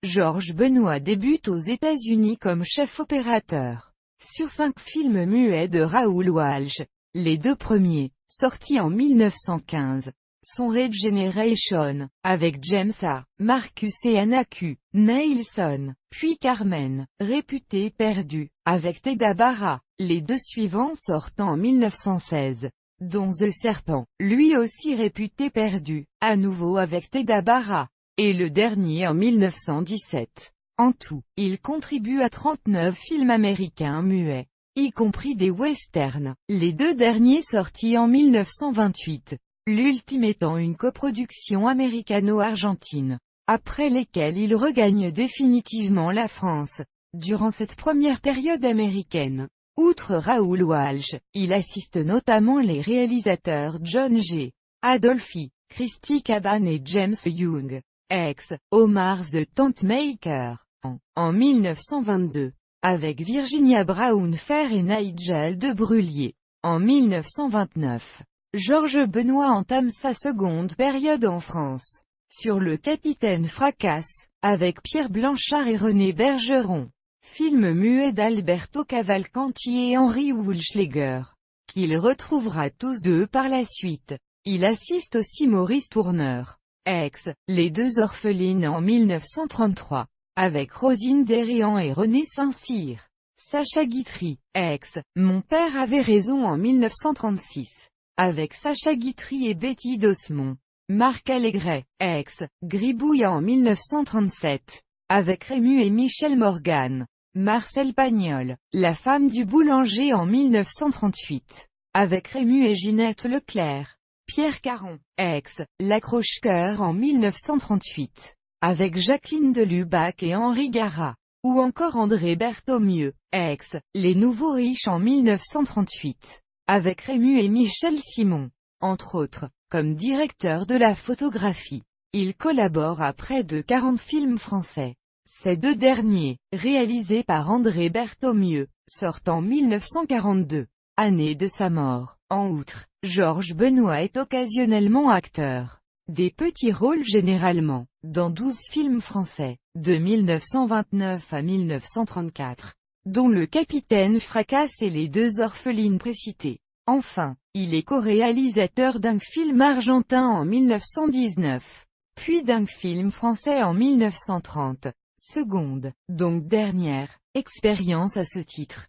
Georges Benoît débute aux États-Unis comme chef opérateur sur 5 films muets de Raoul Walsh. Les 2 premiers, sortis en 1915, sont Regeneration, avec James A. Marcus et Anna Q. Neilson, puis Carmen, réputée perdue, avec Teda Bara. Les 2 suivants sortent en 1916, dont The Serpent, lui aussi réputé perdu, à nouveau avec Teda Bara, et le dernier en 1917. En tout, il contribue à 39 films américains muets, y compris des westerns, les 2 derniers sortis en 1928. L'ultime étant une coproduction américano-argentine, après lesquelles il regagne définitivement la France. Durant cette première période américaine, outre Raoul Walsh, il assiste notamment les réalisateurs John G. Adolphi, Christy Caban et James Young, ex-Omars The Tentmaker, en 1922, avec Virginia Brown Fair et Nigel de Brullier. En 1929, Georges Benoît entame sa seconde période en France, sur Le Capitaine Fracasse, avec Pierre Blanchard et René Bergeron, film muet d'Alberto Cavalcanti et Henry Wollschläger, qu'il retrouvera tous deux par la suite. Il assiste aussi Maurice Tourneur, Les 2 orphelines en 1933, avec Rosine Dérian et René Saint-Cyr. Sacha Guitry, Mon père avait raison en 1936. Avec Sacha Guitry et Betty Dosmont. Marc Allégret, Gribouille en 1937. Avec Rému et Michel Morgan. Marcel Pagnol, La femme du boulanger en 1938. Avec Rému et Ginette Leclerc. Pierre Caron, L'accroche-cœur en 1938. Avec Jacqueline Delubac et Henri Garat. Ou encore André Berthaumieux, Les nouveaux riches en 1938. Avec Rému et Michel Simon, entre autres, comme directeur de la photographie. Il collabore à près de 40 films français. Ces 2 derniers, réalisés par André Berthaumieux, sortent en 1942, année de sa mort. En outre, Georges Benoît est occasionnellement acteur. Des petits rôles généralement, dans 12 films français, de 1929 à 1934. Dont Le Capitaine Fracasse et Les 2 orphelines précitées. Enfin, il est co-réalisateur d'un film argentin en 1919, puis d'un film français en 1930, seconde, donc dernière, expérience à ce titre.